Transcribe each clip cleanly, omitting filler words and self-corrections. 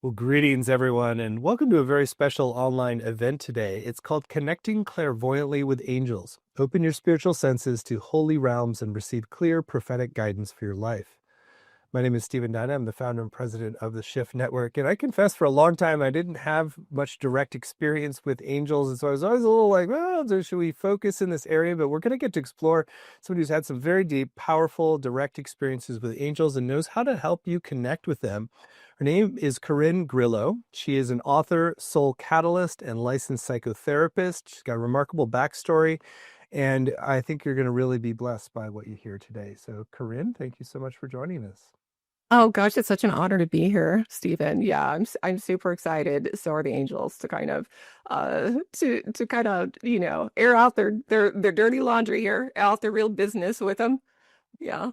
Well, greetings, everyone, and welcome to a very special online event today. It's called Connecting Clairvoyantly with Angels. Open your spiritual senses to holy realms and receive clear prophetic guidance for your life. My name is Stephen Dyna. I'm the founder and president of the Shift Network, and I confess for a long time I didn't have much direct experience with angels, and so I was always a little like, well, should we focus in this area? But we're going to get to explore somebody who's had some very deep, powerful, direct experiences with angels and knows how to help you connect with them. Her name is Corin Grillo. She is an author, soul catalyst, and licensed psychotherapist. She's got a remarkable backstory, and I think you're going to really be blessed by what you hear today. So, Corin, thank you so much for joining us. Oh gosh, it's such an honor to be here, Stephen. Yeah, I'm super excited. So are the angels to kind of air out their dirty laundry here, out their real business with them. Yeah.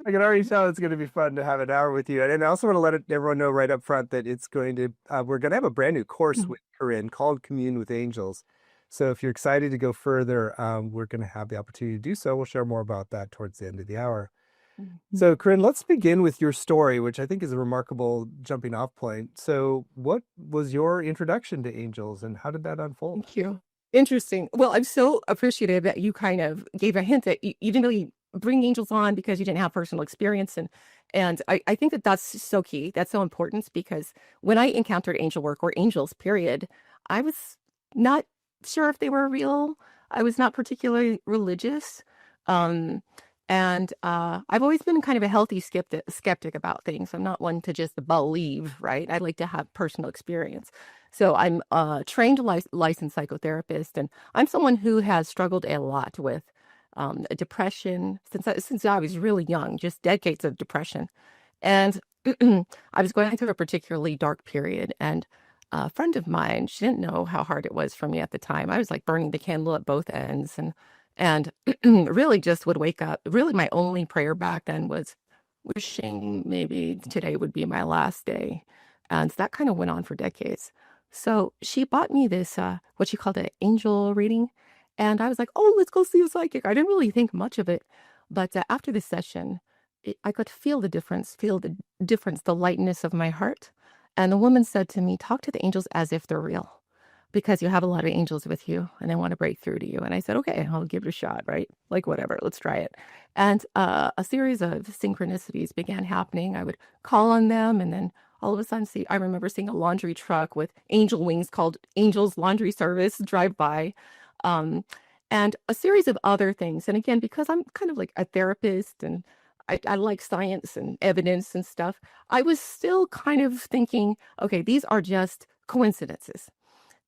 I can already tell it's going to be fun to have an hour with you. And I also want to let everyone know right up front that we're going to have a brand new course with Corinne called Commune with Angels. So if you're excited to go further, we're going to have the opportunity to do so. We'll share more about that towards the end of the hour. So, Corinne, let's begin with your story, which I think is a remarkable jumping off point. So, what was your introduction to angels and how did that unfold? Thank you. Interesting. Well, I'm so appreciative that you kind of gave a hint that you didn't really bring angels on because you didn't have personal experience. And I think that that's so key. That's so important because when I encountered angel work or angels, period, I was not sure if they were real. I was not particularly religious. Um, and I've always been kind of a healthy skeptic about things. I'm not one to just believe, right? I like to have personal experience. So I'm a trained licensed psychotherapist, and I'm someone who has struggled a lot with depression since I was really young, just decades of depression. And I was going through a particularly dark period, and a friend of mine, she didn't know how hard it was for me at the time. I was like burning the candle at both ends, and really just would wake up. Really, my only prayer back then was wishing maybe today would be my last day. And that kind of went on for decades. So she bought me this, what she called an angel reading. And I was like, oh, let's go see a psychic. I didn't really think much of it. But after the session, I could feel the difference, the lightness of my heart. And the woman said to me, talk to the angels as if they're real because you have a lot of angels with you and they want to break through to you. And I said, okay, I'll give it a shot, right? Like, whatever, let's try it. And a series of synchronicities began happening. I would call on them, and then all of a sudden, I remember seeing a laundry truck with angel wings called Angel's Laundry Service drive by, um, and a series of other things. And again, because I'm kind of like a therapist and I like science and evidence and stuff, I was still kind of thinking, okay, these are just coincidences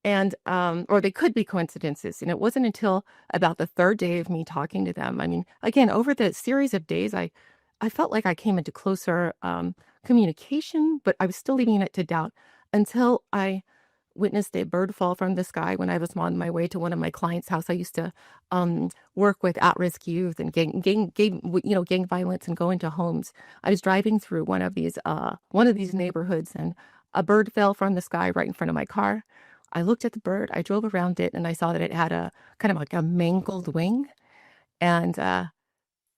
and or they could be coincidences. And it wasn't until about the third day of me talking to them, I mean, again, over the series of days, I felt like I came into closer communication, but I was still leaving it to doubt until I witnessed a bird fall from the sky when I was on my way to one of my clients' house. I used to work with at-risk youth and gang violence and go into homes. I was driving through one of these neighborhoods, and a bird fell from the sky right in front of my car. I looked at the bird, I drove around it, and I saw that it had a kind of like a mangled wing. And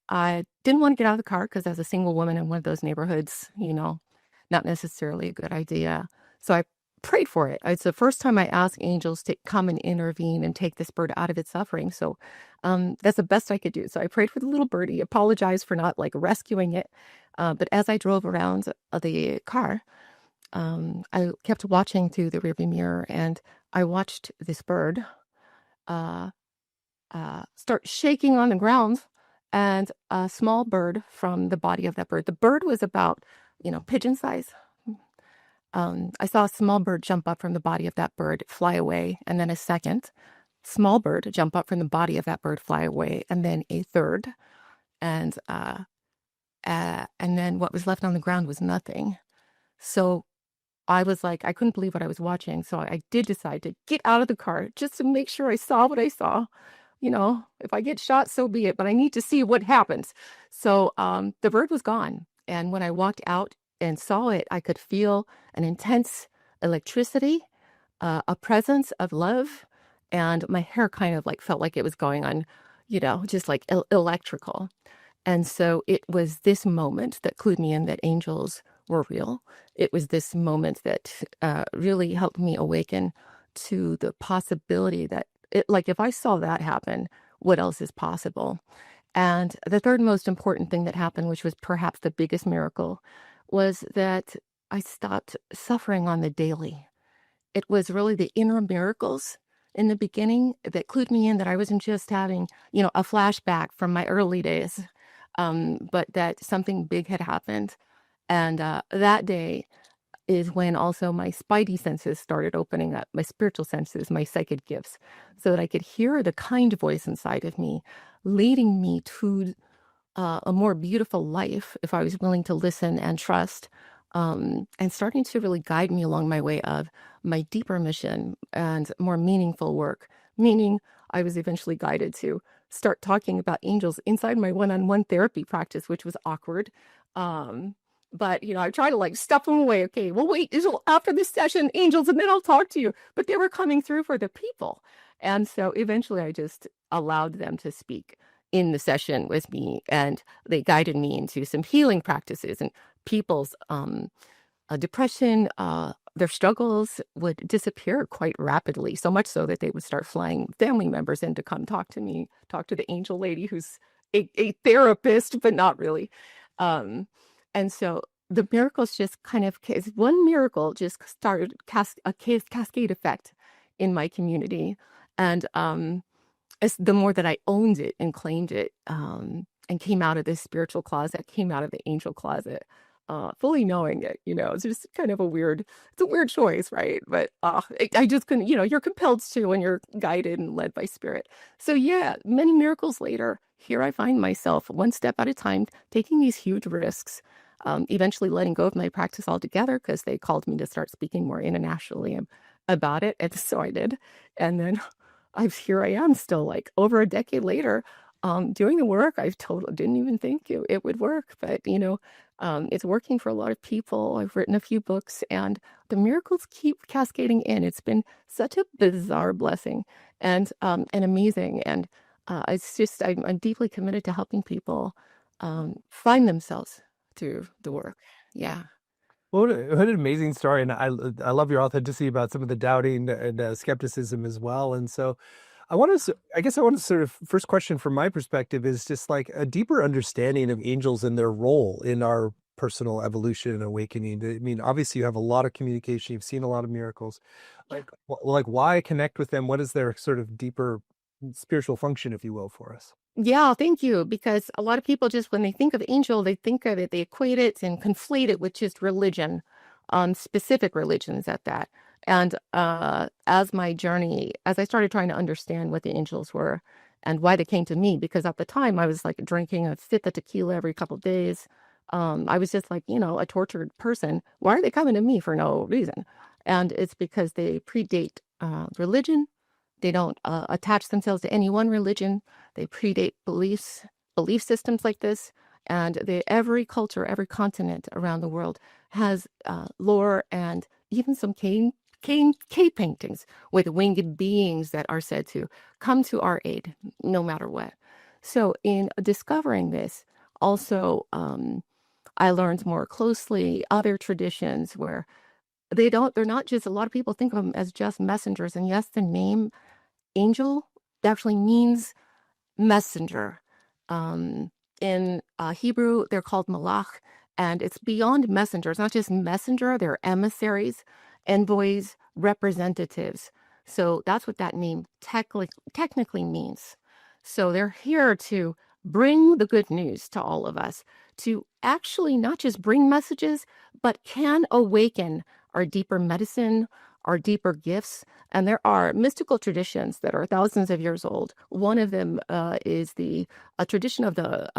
I didn't want to get out of the car because as a single woman in one of those neighborhoods, not necessarily a good idea. So I prayed for it. It's the first time I asked angels to come and intervene and take this bird out of its suffering. So that's the best I could do. So I prayed for the little birdie, apologized for not like rescuing it. But as I drove around the car, I kept watching through the rearview mirror, and I watched this bird uh, start shaking on the ground, and a small bird from the body of that bird. The bird was about, pigeon size. I saw a small bird jump up from the body of that bird, fly away, and then a second small bird jump up from the body of that bird, fly away, and then a third, and then what was left on the ground was nothing. So I was like, I couldn't believe what I was watching. So I did decide to get out of the car just to make sure I saw what I saw. If I get shot, so be it, but I need to see what happens. So the bird was gone. And when I walked out and saw it, I could feel an intense electricity, a presence of love, and my hair kind of like felt like it was going on, just like electrical. And so it was this moment that clued me in that angels were real. It was this moment that really helped me awaken to the possibility that like if I saw that happen, what else is possible? And the third most important thing that happened, which was perhaps the biggest miracle, was that I stopped suffering on the daily. It was really the inner miracles in the beginning that clued me in that I wasn't just having, a flashback from my early days, but that something big had happened. And that day is when also my spidey senses started opening up, my spiritual senses, my psychic gifts, so that I could hear the kind voice inside of me leading me to a more beautiful life if I was willing to listen and trust, and starting to really guide me along my way of my deeper mission and more meaningful work. Meaning, I was eventually guided to start talking about angels inside my one-on-one therapy practice, which was awkward. But I try to like step them away. Okay, well, wait until after this session, angels, and then I'll talk to you. But they were coming through for the people. And so eventually I just allowed them to speak in the session with me, and they guided me into some healing practices, and people's depression, their struggles would disappear quite rapidly, so much so that they would start flying family members in to come talk to me, talk to the angel lady who's a therapist, but not really. And so the miracles just kind of, one miracle just started a cascade effect in my community. And as the more that I owned it and claimed it, and came out of this spiritual closet, came out of the angel closet, fully knowing it, it's just kind of it's a weird choice, right? But I just couldn't, you're compelled to when you're guided and led by spirit. So yeah, many miracles later, here I find myself one step at a time, taking these huge risks, eventually letting go of my practice altogether because they called me to start speaking more internationally about it. And so I did. And then here I am still like over a decade later, doing the work I totally didn't even think it would work, but it's working for a lot of people. I've written a few books, and the miracles keep cascading in. It's been such a bizarre blessing and amazing, and it's just I'm deeply committed to helping people find themselves through the work. Yeah. What an amazing story. And I love your authenticity about some of the doubting and skepticism as well. And so I guess I want to sort of, first question from my perspective is just like a deeper understanding of angels and their role in our personal evolution and awakening. I mean, obviously you have a lot of communication, you've seen a lot of miracles. Like why connect with them? What is their sort of deeper spiritual function, if you will, for us? Yeah, thank you. Because a lot of people just, when they think of angel, they think of it, they equate it and conflate it with just religion, specific religions at that. And as I started trying to understand what the angels were and why they came to me, because at the time I was like drinking a fifth of tequila every couple of days. I was just like, a tortured person. Why are they coming to me for no reason? And it's because they predate religion. They don't attach themselves to any one religion. They predate belief systems like this. And every culture, every continent around the world has lore and even some cave paintings with winged beings that are said to come to our aid no matter what. So in discovering this, also, I learned more closely other traditions where they're not just, a lot of people think of them as just messengers. And yes, the name angel actually means messenger. Um, in Hebrew, they're called malach, and it's beyond messengers, not just messenger, they're emissaries, envoys, representatives. So that's what that name technically means. So they're here to bring the good news to all of us, to actually not just bring messages, but can awaken our deeper medicine, our deeper gifts. And there are mystical traditions that are thousands of years old. One of them is a tradition of the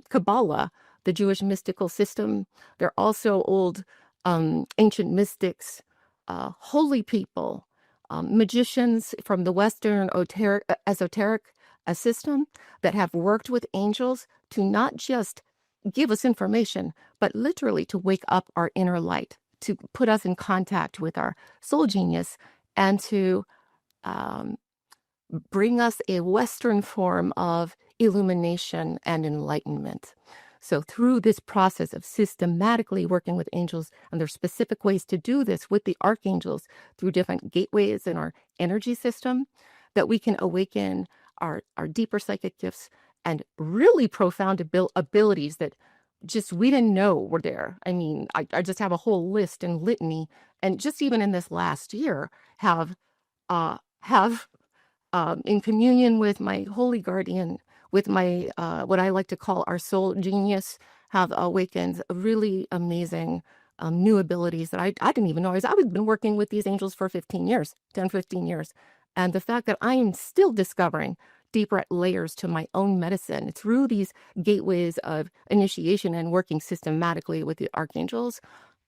Kabbalah, the Jewish mystical system. There are also old ancient mystics, holy people, magicians from the Western esoteric system that have worked with angels to not just give us information, but literally to wake up our inner light, to put us in contact with our soul genius, and to bring us a Western form of illumination and enlightenment. So through this process of systematically working with angels, and there's specific ways to do this with the archangels through different gateways in our energy system, that we can awaken our deeper psychic gifts and really profound abilities that just we didn't know were there. I mean, I just have a whole list and litany, and just even in this last year have in communion with my holy guardian, with my what I like to call our soul genius, have awakened really amazing new abilities that I didn't even know. I've been working with these angels for 15 years, 10, 15 years. And the fact that I am still discovering deeper layers to my own medicine through these gateways of initiation and working systematically with the archangels,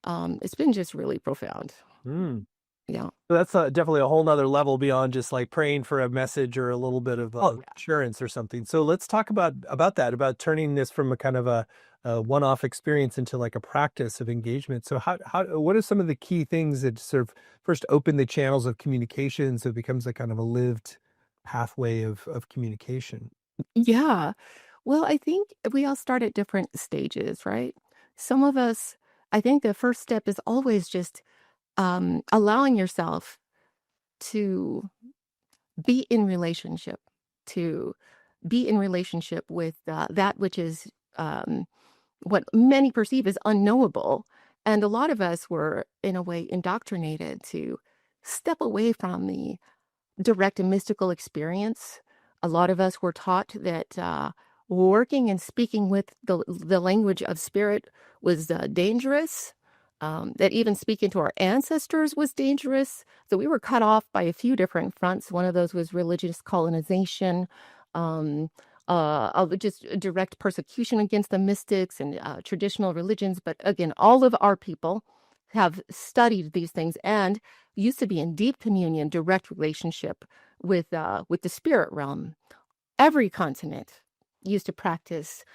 it's been just really profound. Mm. Yeah. So that's definitely a whole nother level beyond just like praying for a message or a little bit of assurance or something. So let's talk about that, about turning this from a kind of a one-off experience into like a practice of engagement. So what are some of the key things that sort of first open the channels of communication so it becomes a kind of a lived pathway of communication? Yeah. Well, I think we all start at different stages, right? Some of us, I think the first step is always just allowing yourself to be in relationship, to be in relationship with that which is what many perceive as unknowable. And a lot of us were, in a way, indoctrinated to step away from the direct and mystical experience. A lot of us were taught that working and speaking with the language of spirit was dangerous, that even speaking to our ancestors was dangerous. So we were cut off by a few different fronts. One of those was religious colonization, um, just direct persecution against the mystics and traditional religions. But again, all of our people have studied these things and used to be in deep communion, direct relationship with the spirit realm. Every continent used to practice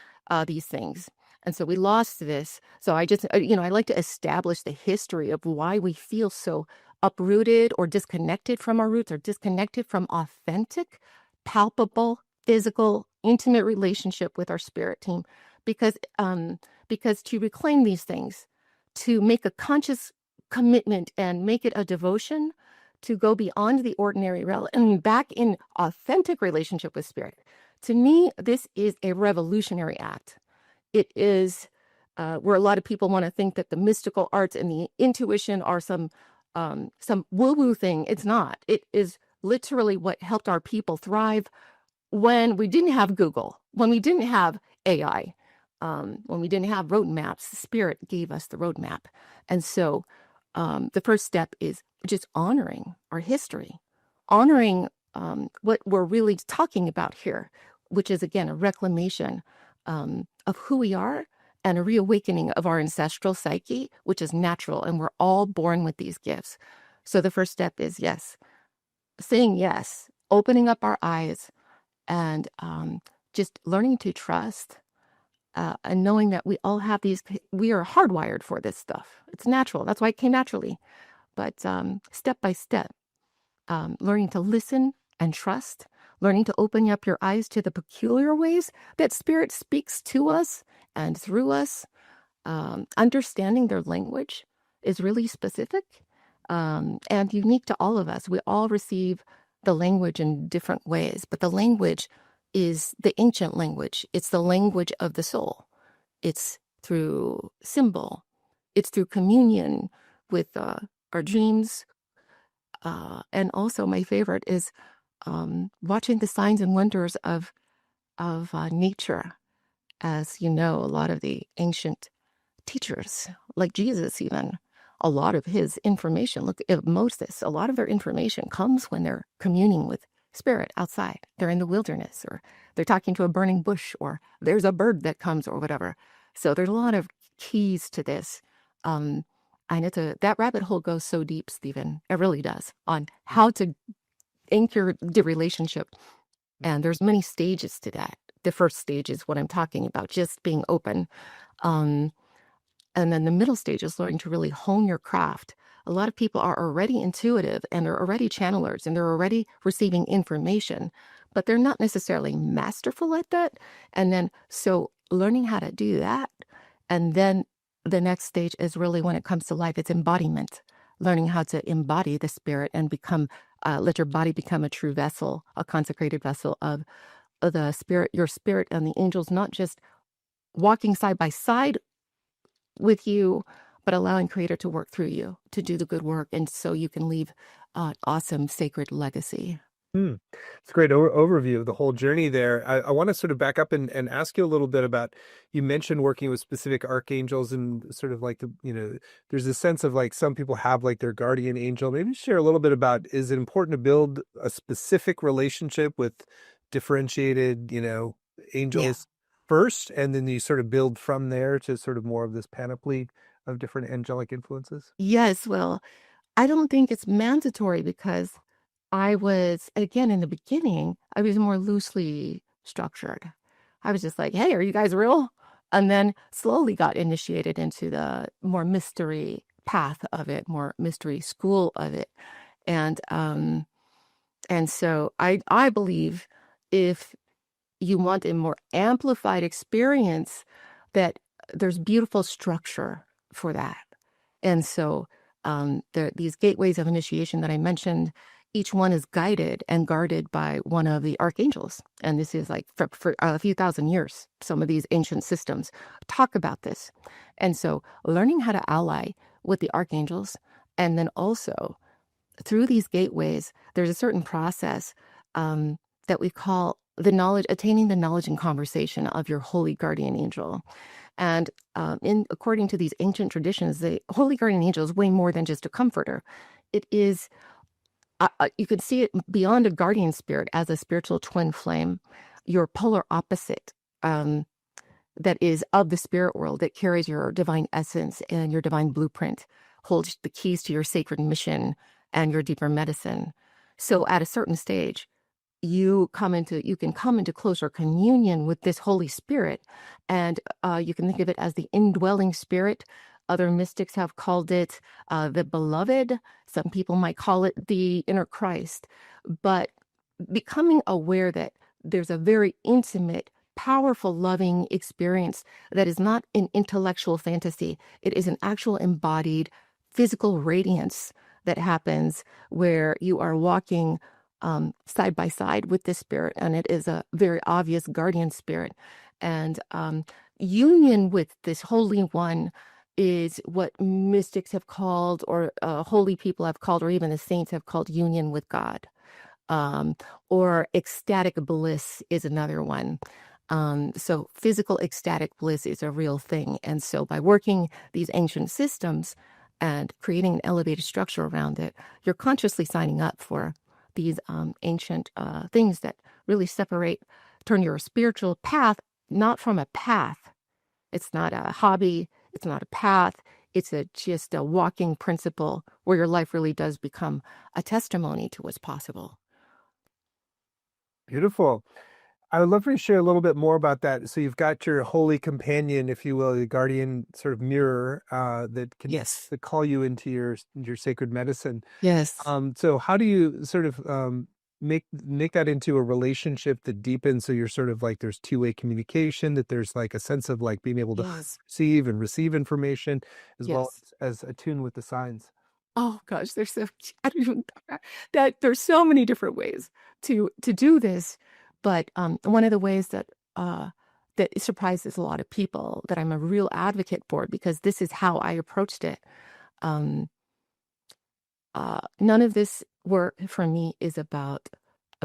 these things. And so we lost this. So I just, I like to establish the history of why we feel so uprooted or disconnected from our roots or disconnected from authentic, palpable, physical, intimate relationship with our spirit team. Because to reclaim these things, to make a conscious commitment and make it a devotion, to go beyond the ordinary realm and back in authentic relationship with spirit. To me, this is a revolutionary act. It is where a lot of people want to think that the mystical arts and the intuition are some woo-woo thing. It's not. It is literally what helped our people thrive when we didn't have Google, when we didn't have AI, when we didn't have roadmaps. Spirit gave us the roadmap. And so the first step is just honoring our history, honoring what we're really talking about here, which is, again, a reclamation of who we are and a reawakening of our ancestral psyche, which is natural. And we're all born with these gifts. So the first step is yes, saying yes, opening up our eyes, and just learning to trust and knowing that we all have these, we are hardwired for this stuff. It's natural. That's why it came naturally. But step by step, learning to listen and trust, learning to open up your eyes to the peculiar ways that spirit speaks to us and through us, understanding their language is really specific and unique to all of us. We all receive the language in different ways, but the language is the ancient language. It's the language of the soul. It's through symbol. It's through communion with our dreams. And also my favorite is watching the signs and wonders of nature. As you know, a lot of the ancient teachers, like Jesus even, a lot of his information, look at Moses, a lot of their information comes when they're communing with spirit outside. They're in the wilderness, or they're talking to a burning bush, or there's a bird that comes, or whatever. So there's a lot of keys to this. And that rabbit hole goes so deep, Stephen. It really does, on how to anchor the relationship. And there's many stages to that. The first stage is what I'm talking about, just being open. And then the middle stage is learning to really hone your craft. A lot of people are already intuitive and they're already channelers and they're already receiving information, but they're not necessarily masterful at that. And then, so learning how to do that. And then the next stage is really when it comes to life, it's embodiment, learning how to embody the spirit and become, let your body become a true vessel, a consecrated vessel of the spirit, your spirit and the angels, not just walking side by side with you, but allowing Creator to work through you to do the good work. And so you can leave an awesome sacred legacy. It's a great overview of the whole journey there. I want to sort of back up and ask you a little bit about, you mentioned working with specific archangels and sort of like there's a sense of like some people have like their guardian angel. Maybe share a little bit about, is it important to build a specific relationship with differentiated, Yeah. angels first, and then you sort of build from there to sort of more of this panoply of different angelic influences? Yes. Well, I don't think it's mandatory because I was, again, in the beginning, I was more loosely structured. I was just like, hey, are you guys real? And then slowly got initiated into the more mystery path of it, more mystery school of it. And so I believe if you want a more amplified experience, that there's beautiful structure for that. And so these gateways of initiation that I mentioned, each one is guided and guarded by one of the archangels. And this is like for a few thousand years, some of these ancient systems talk about this. And so learning how to ally with the archangels, and then also through these gateways, there's a certain process that we call the knowledge, attaining the knowledge and conversation of your holy guardian angel. And according to these ancient traditions, the holy guardian angel is way more than just a comforter. It is, you could see it beyond a guardian spirit as a spiritual twin flame, your polar opposite. That is of the spirit world, that carries your divine essence and your divine blueprint, holds the keys to your sacred mission and your deeper medicine. So at a certain stage, you can come into closer communion with this Holy Spirit, and you can think of it as the indwelling spirit. Other mystics have called it the beloved. Some people might call it the inner Christ. But becoming aware that there's a very intimate, powerful, loving experience that is not an intellectual fantasy. It is an actual embodied physical radiance that happens where you are walking side by side with this spirit, and it is a very obvious guardian spirit. And union with this Holy One is what mystics have called, or holy people have called, or even the saints have called, union with God. Or ecstatic bliss is another one. So physical ecstatic bliss is a real thing. And so by working these ancient systems and creating an elevated structure around it, you're consciously signing up for these ancient things that really turn your spiritual path not from a path. It's not a hobby. It's not a path. It's just a walking principle where your life really does become a testimony to what's possible. Beautiful. I would love for you to share a little bit more about that. So you've got your holy companion, if you will, the guardian sort of mirror that can Yes. call you into your sacred medicine. Yes. So how do you sort of make that into a relationship that deepens? So you're sort of like, there's two-way communication, that there's like a sense of like being able to Yes. receive and receive information, as well Yes. as attune with the signs. Oh gosh, there's so I don't even that there's so many different ways to do this, but one of the ways that surprises a lot of people, that I'm a real advocate for, because this is how I approached it. Um, None of this work for me is about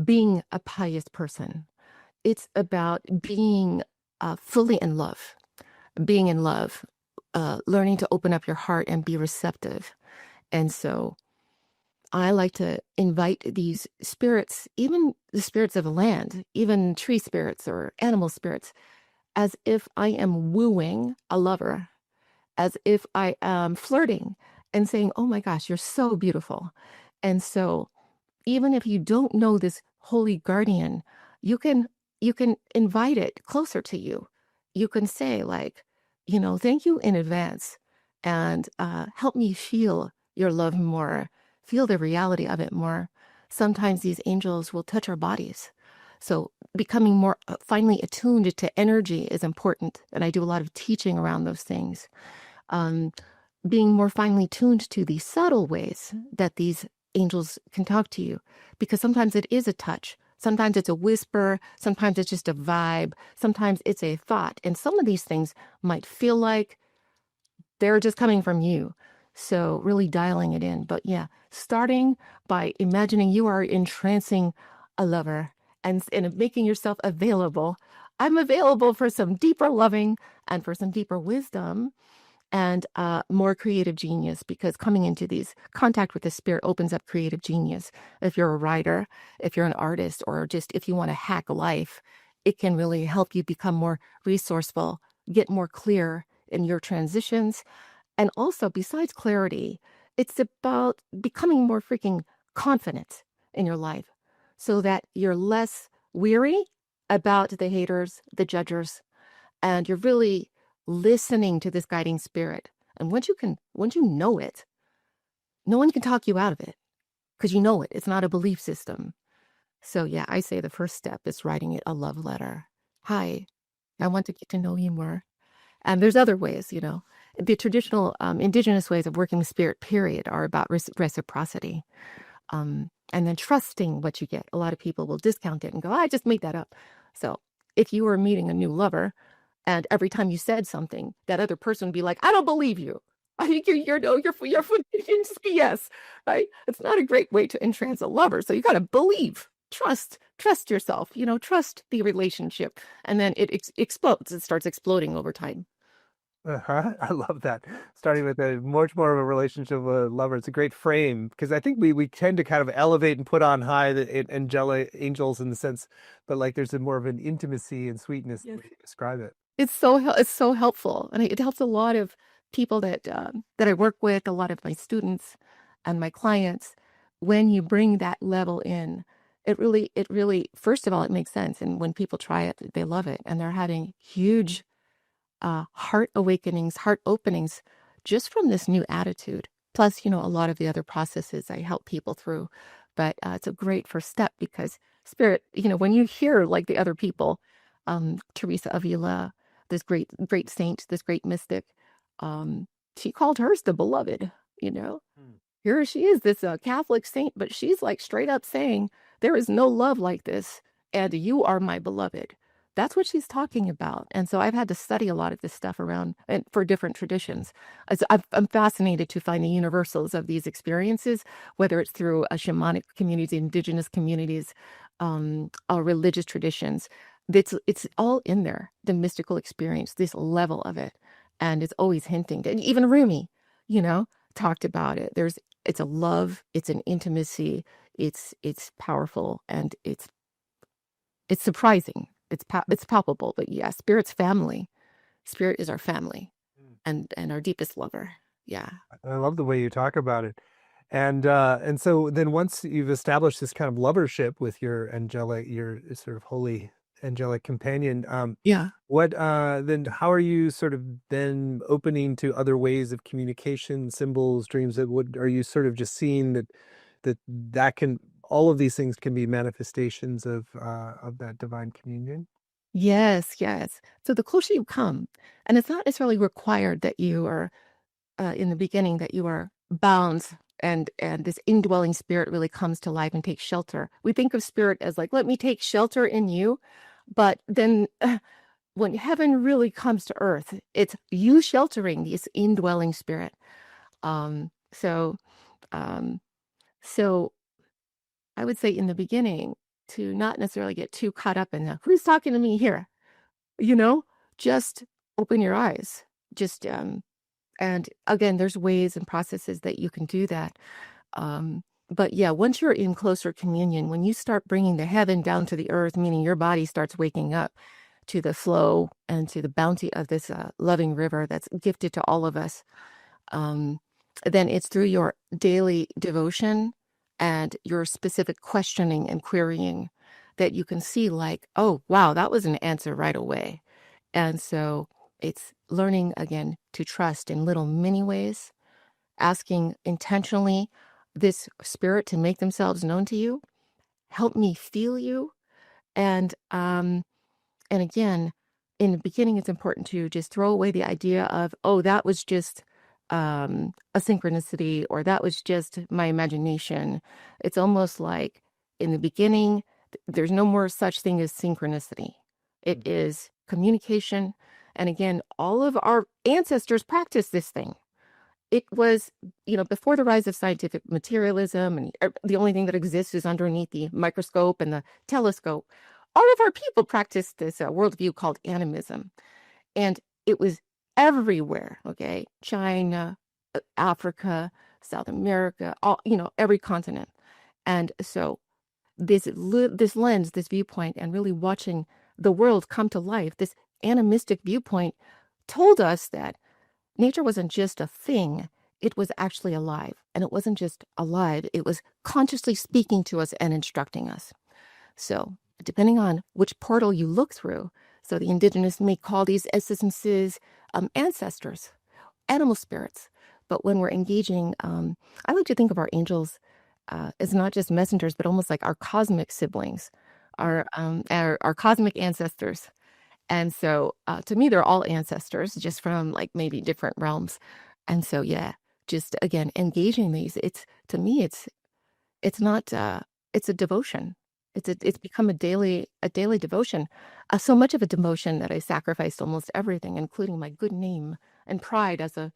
being a pious person. It's about being fully in love, being in love, learning to open up your heart and be receptive. And so I like to invite these spirits, even the spirits of the land, even tree spirits or animal spirits, as if I am wooing a lover, as if I am flirting and saying, oh my gosh, you're so beautiful. And so even if you don't know this holy guardian, you can invite it closer to you. You can say, like, thank you in advance, and help me feel your love more, feel the reality of it more. Sometimes these angels will touch our bodies. So becoming more finely attuned to energy is important. And I do a lot of teaching around those things. Being more finely tuned to the subtle ways that these angels can talk to you, because sometimes it is a touch. Sometimes it's a whisper. Sometimes it's just a vibe. Sometimes it's a thought. And some of these things might feel like they're just coming from you. So really dialing it in. But yeah, starting by imagining you are entrancing a lover and making yourself available. I'm available for some deeper loving and for some deeper wisdom and more creative genius, because coming into these contact with the spirit opens up creative genius. If you're a writer, if you're an artist, or just if you want to hack life, it can really help you become more resourceful, get more clear in your transitions. And also, besides clarity, it's about becoming more freaking confident in your life so that you're less weary about the haters, the judgers, and you're really listening to this guiding spirit. And once you know it, no one can talk you out of it because you know it. It's not a belief system. So yeah, I say the first step is writing it a love letter. Hi, I want to get to know you more. And there's other ways, the traditional indigenous ways of working with spirit, period, are about reciprocity. And then trusting what you get. A lot of people will discount it and go, I just made that up. So if you were meeting a new lover and every time you said something, that other person would be like, I don't believe you. I think you're just BS, right? It's not a great way to entrance a lover. So you got to believe, trust yourself, trust the relationship. And then it explodes. It starts exploding over time. I love that. Starting with a much more of a relationship with a lover. It's a great frame because I think we tend to kind of elevate and put on high the angelic angels in the sense, but like there's a more of an intimacy and sweetness the Yes. way you describe it. It's so helpful, and it helps a lot of people that I work with, a lot of my students and my clients. When you bring that level in, it really, first of all, it makes sense, and when people try it, they love it, and they're having huge heart awakenings, heart openings, just from this new attitude. Plus, a lot of the other processes I help people through. But it's a great first step because spirit, when you hear like the other people, Teresa Avila, this great saint, this great mystic, she called hers the beloved, you know. Hmm. Here she is, this Catholic saint, but she's like straight up saying, there is no love like this, and you are my beloved. That's what she's talking about. And so I've had to study a lot of this stuff around and for different traditions. I'm fascinated to find the universals of these experiences, whether it's through a shamanic community, indigenous communities, or religious traditions. It's all in there, the mystical experience, this level of it. And it's always hinting. And even Rumi, talked about it. It's a love, it's an intimacy, it's powerful, and it's surprising. It's palpable, but yeah, spirit's family. Spirit is our family and our deepest lover. Yeah. I love the way you talk about it. And so then once you've established this kind of lovership with your sort of holy angelic companion, Yeah. what then how are you sort of then opening to other ways of communication, symbols, dreams? That would Are you sort of just seeing that can all of these things can be manifestations of that divine communion? Yes, yes. So the closer you come, and it's not necessarily required that you are in the beginning that you are bound and this indwelling spirit really comes to life and takes shelter. We think of spirit as like, let me take shelter in you. But then when heaven really comes to earth, it's you sheltering this indwelling spirit. Um, so, um, so I would say in the beginning to not necessarily get too caught up in the, who's talking to me here, you know, just open your eyes. Just, and again, there's ways and processes that you can do that. But yeah, once you're in closer communion, when you start bringing the heaven down to the earth, meaning your body starts waking up to the flow and to the bounty of this loving river that's gifted to all of us, um, then it's through your daily devotion and your specific questioning and querying that you can see, like, oh, wow, that was an answer right away. And so it's learning again to trust in little mini ways, asking intentionally this spirit to make themselves known to you. Help me feel you. And again, in the beginning, it's important to just throw away the idea of, oh, that was just a synchronicity, or that was just my imagination. It's almost like in the beginning, there's no more such thing as synchronicity. It is communication. And again, all of our ancestors practiced this thing. It was, before the rise of scientific materialism, and the only thing that exists is underneath the microscope and the telescope. All of our people practiced this worldview called animism, and it was everywhere. Okay, China, Africa, South America, every continent. And so this lens, this viewpoint, and really watching the world come to life, this animistic viewpoint told us that nature wasn't just a thing, it was actually alive. And it wasn't just alive, it was consciously speaking to us and instructing us. So, depending on which portal you look through, so the indigenous may call these essences ancestors, animal spirits. But when we're engaging, I like to think of our angels as not just messengers, but almost like our cosmic siblings, our cosmic ancestors. And so to me, they're all ancestors, just from like maybe different realms. And so, yeah, just again, engaging these, to me, it's not, it's a devotion. It's become a daily devotion. So much of a devotion that I sacrificed almost everything, including my good name and pride as a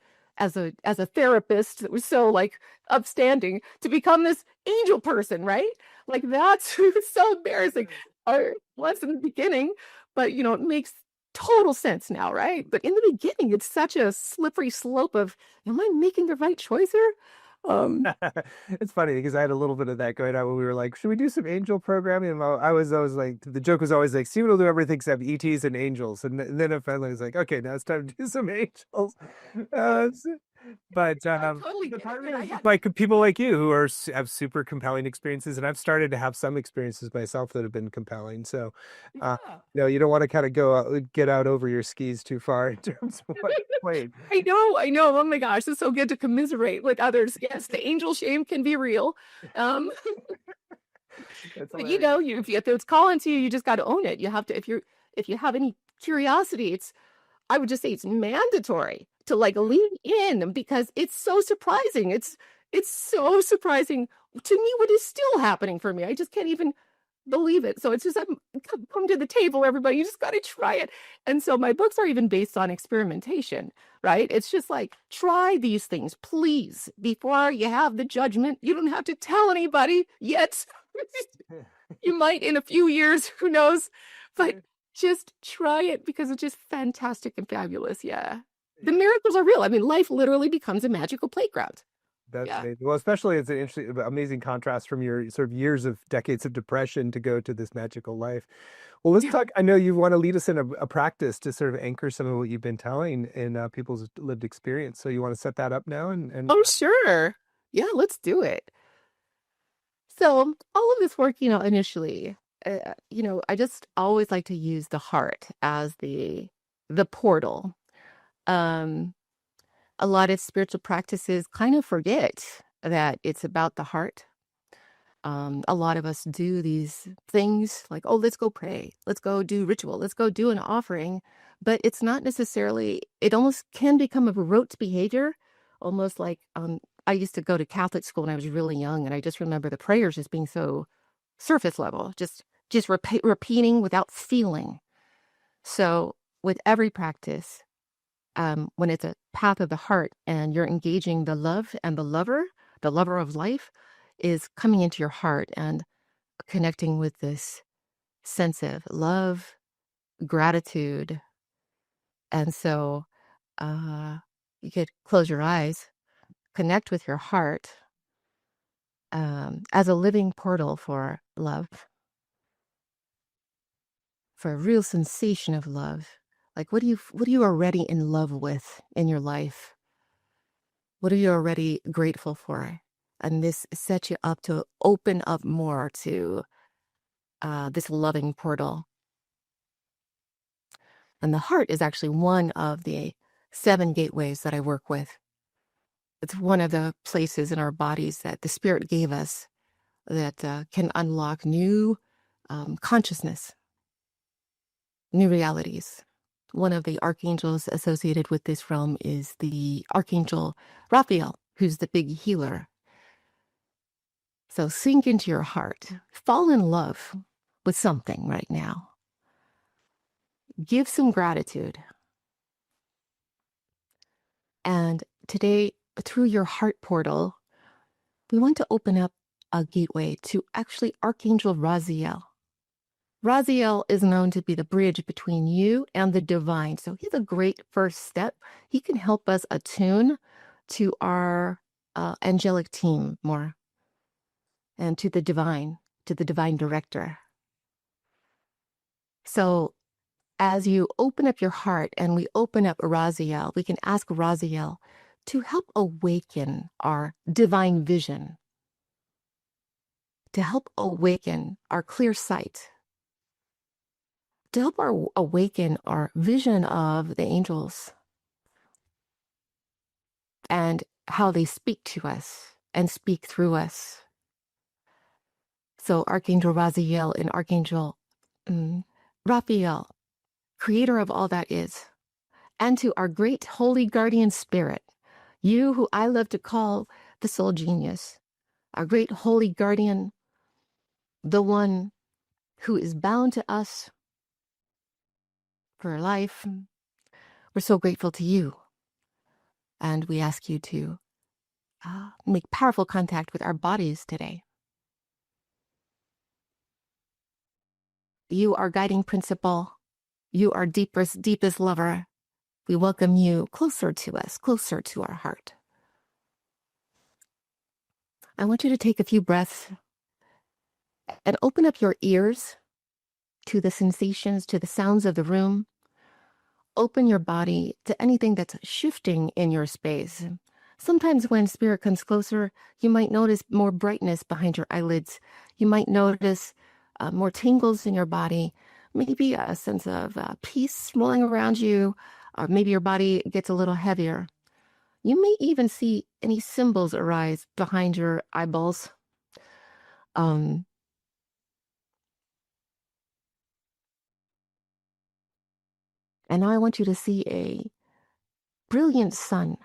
therapist that was so like upstanding, to become this angel person, right? Like that's so embarrassing. Or was in the beginning, but it makes total sense now, right? But in the beginning, it's such a slippery slope of, am I making the right choice here? It's funny because I had a little bit of that going on when we were like, should we do some angel programming? And I was always like, the joke was always like, Steven will do everything except ETs and angels. And then I finally was like, okay, now it's time to do some angels. Uh, but Totally the get part it. of it is Yeah. like people like you who have super compelling experiences, and I've started to have some experiences myself that have been compelling. So, uh, Yeah. you don't want to kind of get out over your skis too far in terms of what played. I know, I know. Oh my gosh, it's so good to commiserate with others. Yes, the angel shame can be real. Um, That's but hilarious. if it's calling to you, you just got to own it. You have to, if you have any curiosity, I would just say it's mandatory to like lean in, because it's so surprising. It's so surprising to me what is still happening for me. I just can't even believe it. So it's just, come to the table, everybody. You just got to try it. And so my books are even based on experimentation, right? It's just like, try these things, please, before you have the judgment. You don't have to tell anybody yet. You might in a few years, who knows? But just try it, because it's just fantastic and fabulous. Yeah. The Yeah. miracles are real. I mean, life literally becomes a magical playground. That's Yeah. amazing. Well, especially it's an interesting, amazing contrast from your sort of years of decades of depression to go to this magical life. Well, let's Yeah. talk. I know you want to lead us in a practice to sort of anchor some of what you've been telling in people's lived experience. So you want to set that up now and Oh, sure. Yeah, let's do it. So all of this work, initially, I just always like to use the heart as the portal. Um, a lot of spiritual practices kind of forget that it's about the heart. A lot of us do these things like, oh, let's go pray, let's go do ritual, let's go do an offering, but it's not necessarily. It almost can become a rote behavior, almost like I used to go to Catholic school when I was really young, and I just remember the prayers just being so surface level, just repeating without feeling. So with every practice, when it's a path of the heart and you're engaging the love and the lover of life is coming into your heart and connecting with this sense of love, gratitude. And so you could close your eyes, connect with your heart as a living portal for love, for a real sensation of love. Like, what are you already in love with in your life? What are you already grateful for? And this sets you up to open up more to this loving portal. And the heart is actually one of the 7 gateways that I work with. It's one of the places in our bodies that the spirit gave us that can unlock new consciousness, new realities. One of the archangels associated with this realm is the Archangel Raphael, who's the big healer. So sink into your heart, fall in love with something right now. Give some gratitude. And today, through your heart portal, we want to open up a gateway to actually Archangel Raziel. Raziel is known to be the bridge between you and the divine. So he's a great first step. He can help us attune to our angelic team more and to the divine director. So as you open up your heart and we open up Raziel, we can ask Raziel to help awaken our divine vision, to help awaken our clear sight, to help awaken our vision of the angels and how they speak to us and speak through us. So Archangel Raziel and Archangel Raphael, creator of all that is, and to our great holy guardian spirit, you who I love to call the soul genius, our great holy guardian, the one who is bound to us for life. We're so grateful to you. And we ask you to make powerful contact with our bodies today. You are guiding principle. You are deepest lover. We welcome you closer to us, closer to our heart. I want you to take a few breaths and open up your ears to the sensations, to the sounds of the room. Open your body to anything that's shifting in your space. Sometimes when spirit comes closer, you might notice more brightness behind your eyelids. You might notice more tingles in your body, maybe a sense of peace rolling around you, or maybe your body gets a little heavier. You may even see any symbols arise behind your eyeballs. And now I want you to see a brilliant sun.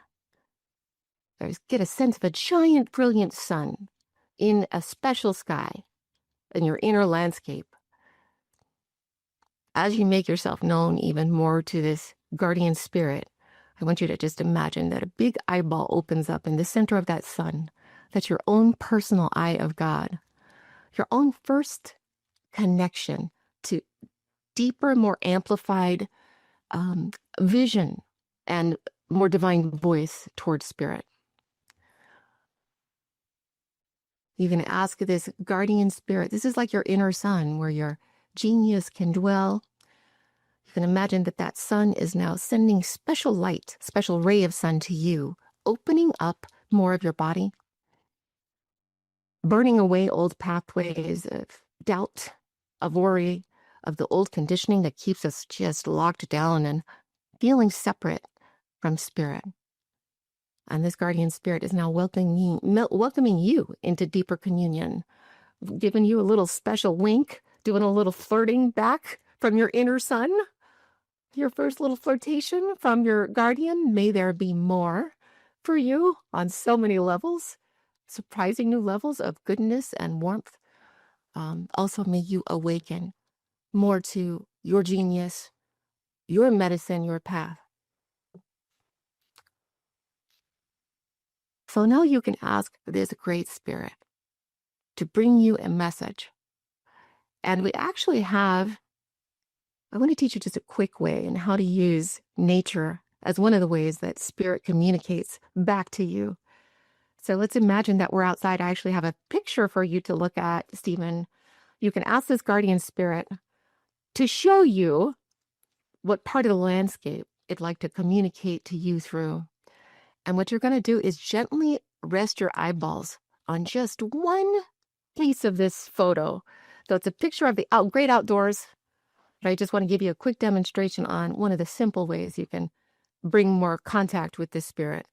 Get a sense of a giant, brilliant sun in a special sky in your inner landscape. As you make yourself known even more to this guardian spirit, I want you to just imagine that a big eyeball opens up in the center of that sun. That's your own personal eye of God, your own first connection to deeper, more amplified vision and more divine voice towards spirit. You can ask this guardian spirit. This is like your inner sun where your genius can dwell. You can imagine that that sun is now sending special light, special ray of sun to you, opening up more of your body, burning away old pathways of doubt, of worry, of the old conditioning that keeps us just locked down and feeling separate from spirit. And this guardian spirit is now welcoming you into deeper communion, giving you a little special wink, doing a little flirting back from your inner sun. Your first little flirtation from your guardian. May there be more for you on so many levels, surprising new levels of goodness and warmth. Also, may you awaken more to your genius, your medicine, your path. So now you can ask this great spirit to bring you a message. And we actually have, I want to teach you just a quick way in how to use nature as one of the ways that spirit communicates back to you. So let's imagine that we're outside. I actually have a picture for you to look at, Stephen. You can ask this guardian spirit to show you what part of the landscape it'd like to communicate to you through. And what you're going to do is gently rest your eyeballs on just one piece of this photo. So it's a picture of the great outdoors. But I just want to give you a quick demonstration on one of the simple ways you can bring more contact with this spirit.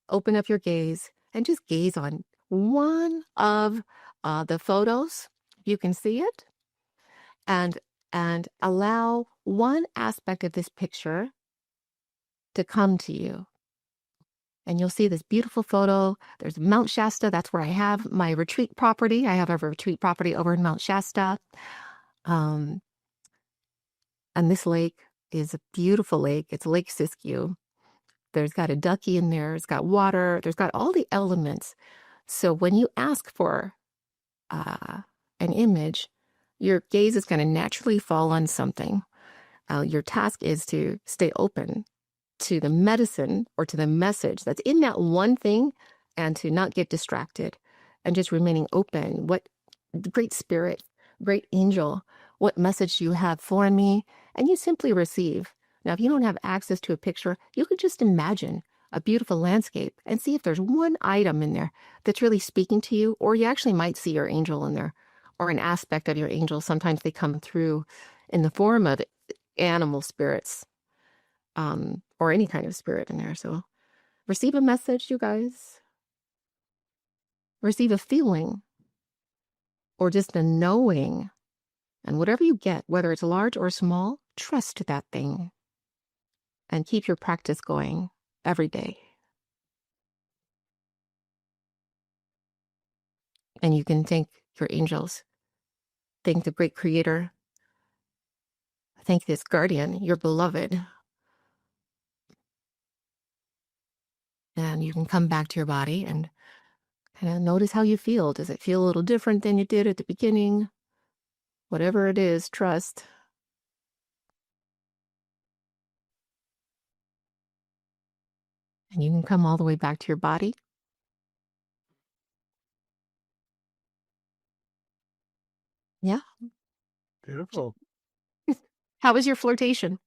Open up your gaze and just gaze on one of the photos. You can see it. and allow one aspect of this picture to come to you. And you'll see this beautiful photo. There's Mount Shasta. That's where I have my retreat property. I have a retreat property over in Mount Shasta. And this lake is a beautiful lake. It's Lake Siskiyou. There's got a ducky in there. It's got water. There's got all the elements. So when you ask for an image, your gaze is going to naturally fall on something. Your task is to stay open to the medicine or to the message that's in that one thing, and to not get distracted, and just remaining open. What great spirit, great angel, what message do you have for me? And you simply receive. Now, if you don't have access to a picture, you could just imagine a beautiful landscape and see if there's one item in there that's really speaking to you, or you actually might see your angel in there, or an aspect of your angel. Sometimes they come through in the form of animal spirits, or any kind of spirit in there. So receive a message, you guys. Receive a feeling, or just a knowing. And whatever you get, whether it's large or small, trust that thing. And keep your practice going every day. And you can thank your angels. Thank the great creator. Thank this guardian, your beloved. And you can come back to your body and kind of notice how you feel. Does it feel a little different than you did at the beginning? Whatever it is, trust. And you can come all the way back to your body. Yeah. Beautiful. How was your flirtation?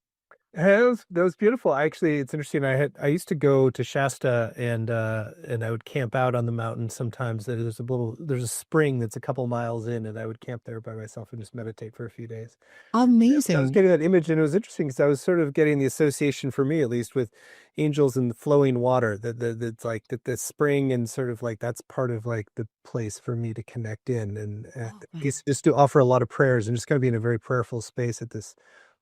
That was beautiful. Actually, it's interesting. I used to go to Shasta, and I would camp out on the mountain sometimes. There's a spring that's a couple miles in, and I would camp there by myself and just meditate for a few days. So I was Amazing. getting that image, and it was interesting because I was sort of getting the association, for me at least, with angels and the flowing water. That's like that the spring, and sort of like that's part of like the place for me to connect in, and I guess just to offer a lot of prayers and just kind of be in a very prayerful space at this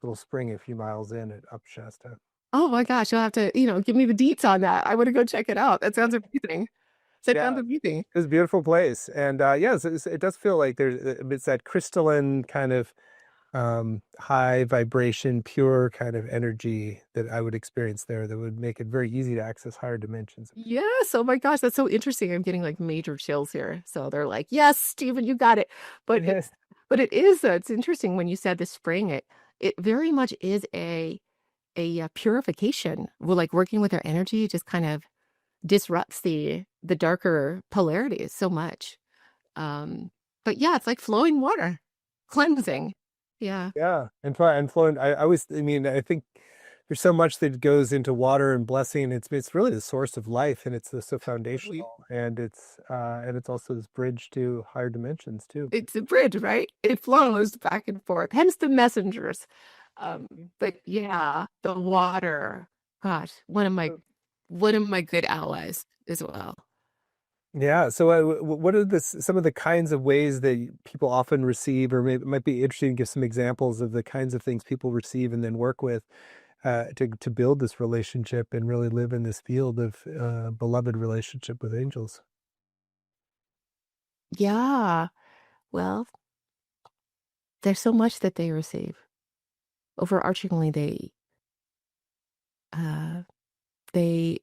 little spring a few miles in at Up Shasta. Oh my gosh, you'll have to, give me the deets on that. I want to go check it out. That sounds amazing. That sounds amazing. It's a beautiful place, and it does feel like it's that crystalline kind of high vibration, pure kind of energy that I would experience there, that would make it very easy to access higher dimensions. Yes. Oh my gosh, that's so interesting. I'm getting like major chills here. So they're like, yes, Stephen, you got it. But Yes. it's interesting when you said the spring. It very much is a purification. Well, like working with our energy just kind of disrupts the darker polarities so much. But yeah, it's like flowing water, cleansing. Yeah. Yeah, and flowing. I think there's so much that goes into water and blessing. It's really the source of life, and it's so foundational, and it's also this bridge to higher dimensions too. It's a bridge, right? It flows back and forth. Hence the messengers. But yeah, the water. Gosh, one of my good allies as well. Yeah. So, what are some of the kinds of ways that people often receive, or maybe it might be interesting to give some examples of the kinds of things people receive and then work with to build this relationship and really live in this field of beloved relationship with angels? Yeah. Well, there's so much that they receive. Overarchingly, they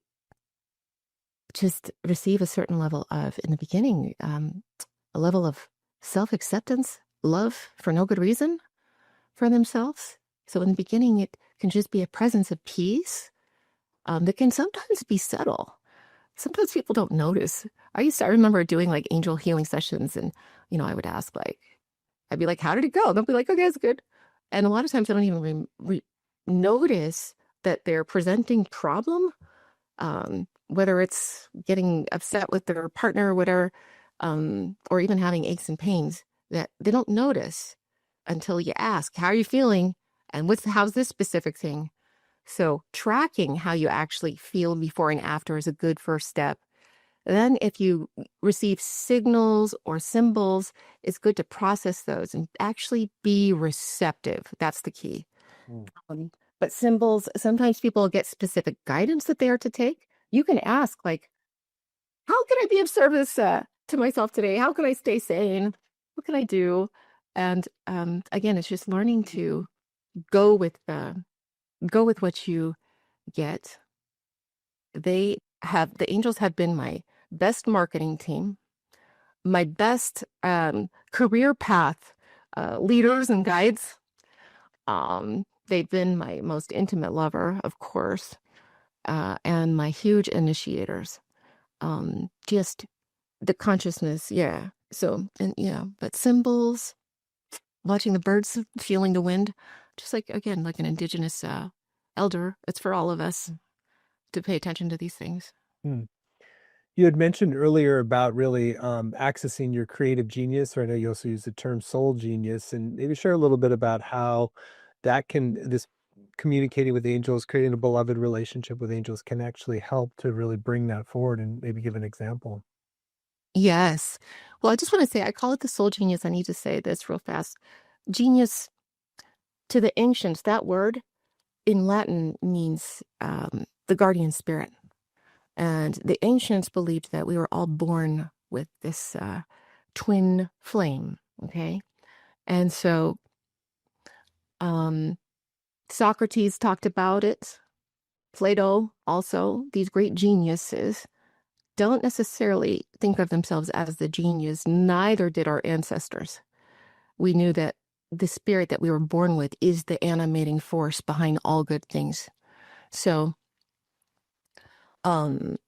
just receive a certain level of, in the beginning, a level of self-acceptance, love for no good reason for themselves. So in the beginning, it can just be a presence of peace that can sometimes be subtle. Sometimes people don't notice. I remember doing like angel healing sessions, and, I would ask, like, I'd be like, how did it go? They'll be like, okay, it's good. And a lot of times I don't even notice that they're presenting problem, whether it's getting upset with their partner or whatever, or even having aches and pains that they don't notice until you ask, how are you feeling? And how's this specific thing? So tracking how you actually feel before and after is a good first step. Then if you receive signals or symbols, it's good to process those and actually be receptive. That's the key. Um, but symbols, sometimes people get specific guidance that they are to take. You can ask, like, how can I be of service to myself today? How can I stay sane? What can I do? And again, it's just learning to go with what you get. The angels have been my best marketing team, my best career path leaders and guides. They've been my most intimate lover, of course, and my huge initiators. Just the consciousness, yeah. So, and yeah, but symbols, watching the birds, feeling the wind, just like, again, like an indigenous elder, it's for all of us to pay attention to these things. Hmm. You had mentioned earlier about really accessing your creative genius, or I know you also use the term soul genius, and maybe share a little bit about how this communicating with angels, creating a beloved relationship with angels can actually help to really bring that forward and maybe give an example. Yes. Well, I just want to say, I call it the soul genius. I need to say this real fast. Genius to the ancients, that word in Latin means the guardian spirit. And the ancients believed that we were all born with this twin flame. Okay. And so Socrates talked about it. Plato also, these great geniuses don't necessarily think of themselves as the genius. Neither did our ancestors. We knew that the spirit that we were born with is the animating force behind all good things. So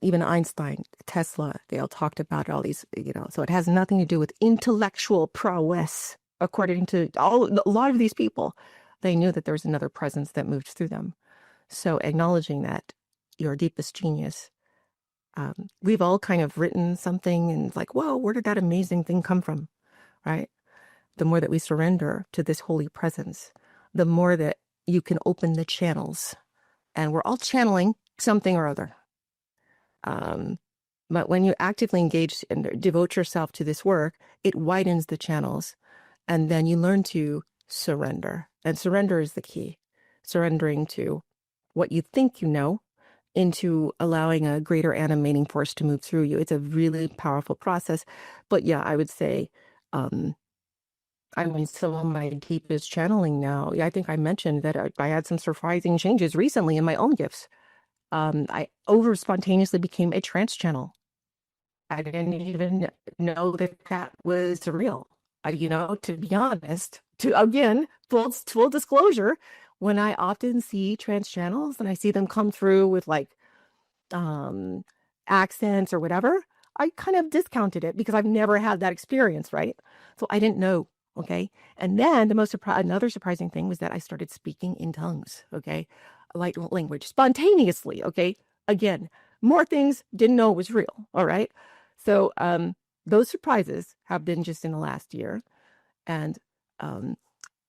even Einstein, Tesla, they all talked about all these, so it has nothing to do with intellectual prowess. According to a lot of these people, they knew that there was another presence that moved through them. So acknowledging that your deepest genius, we've all kind of written something and like, whoa, where did that amazing thing come from? Right? The more that we surrender to this holy presence, the more that you can open the channels. And we're all channeling something or other. But when you actively engage and devote yourself to this work, it widens the channels. And then you learn to surrender. And surrender is the key. Surrendering to what you think you know into allowing a greater animating force to move through you. It's a really powerful process. But yeah, I would say, I mean, some of my deepest channeling now, I think I mentioned that I had some surprising changes recently in my own gifts. I over spontaneously became a trance channel. I didn't even know that that was real. To be honest, again, full disclosure, when I often see trance channels and I see them come through with like um accents or whatever, I kind of discounted it because I've never had that experience, right? So I didn't know. Okay. And then another surprising thing was that I started speaking in tongues. Okay. Light language spontaneously. Okay. Again, more things didn't know was real. All right. So those surprises have been just in the last year. And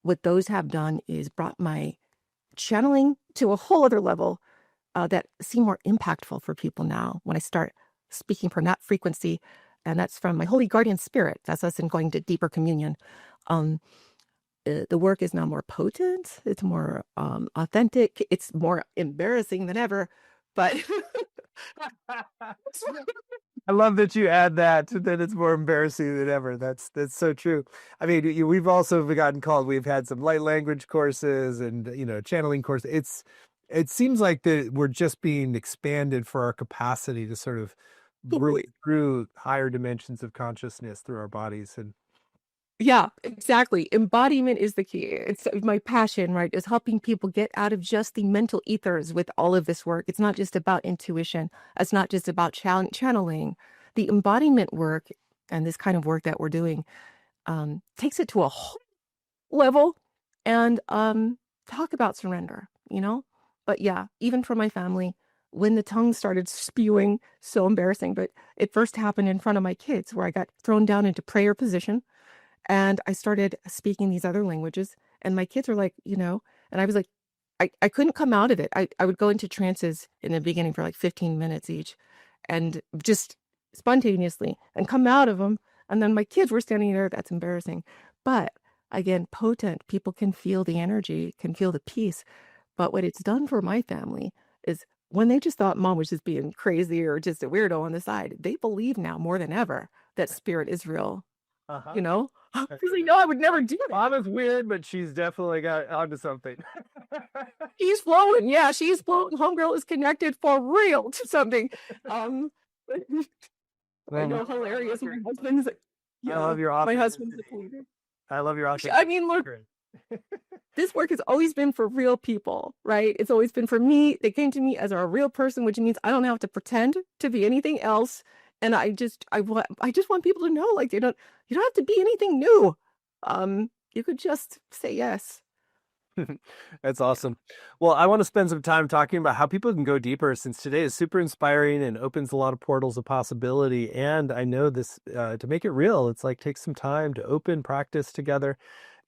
what those have done is brought my channeling to a whole other level that seem more impactful for people now when I start speaking from that frequency. And that's from my holy guardian spirit. That's us in going to deeper communion. The work is now more potent. It's more authentic. It's more embarrassing than ever. But I love that you add that. That it's more embarrassing than ever. That's so true. I mean, we've also gotten called. We've had some light language courses and channeling courses. It seems like that we're just being expanded for our capacity to sort of breathe through higher dimensions of consciousness through our bodies. And yeah, exactly. Embodiment is the key. It's my passion, right? Is helping people get out of just the mental ethers with all of this work. It's not just about intuition. It's not just about channeling. The embodiment work and this kind of work that we're doing takes it to a whole level and talk about surrender. But yeah, even for my family, when the tongue started spewing, so embarrassing, but it first happened in front of my kids where I got thrown down into prayer position and I started speaking these other languages. And my kids were like, and I was like, I couldn't come out of it. I would go into trances in the beginning for like 15 minutes each and just spontaneously and come out of them. And then my kids were standing there. That's embarrassing. But again, potent. People can feel the energy, can feel the peace. But what it's done for my family is when they just thought mom was just being crazy or just a weirdo on the side, they believe now more than ever that spirit is real. Uh-huh. You know, because they know I would never do that. Mom is weird, but she's definitely got onto something. She's flowing. Yeah, she's flowing. Homegirl is connected for real to something. Um, I know, hilarious. My husband's, I love your my husband's a authenticity. believer. I love your I mean, look, this work has always been for real people, right? It's always been for me. They came to me as a real person, which means I don't have to pretend to be anything else. And I just want people to know, like, you don't have to be anything new. You could just say yes. That's awesome. Well, I want to spend some time talking about how people can go deeper since today is super inspiring and opens a lot of portals of possibility. And I know this, to make it real, it's like take some time to open practice together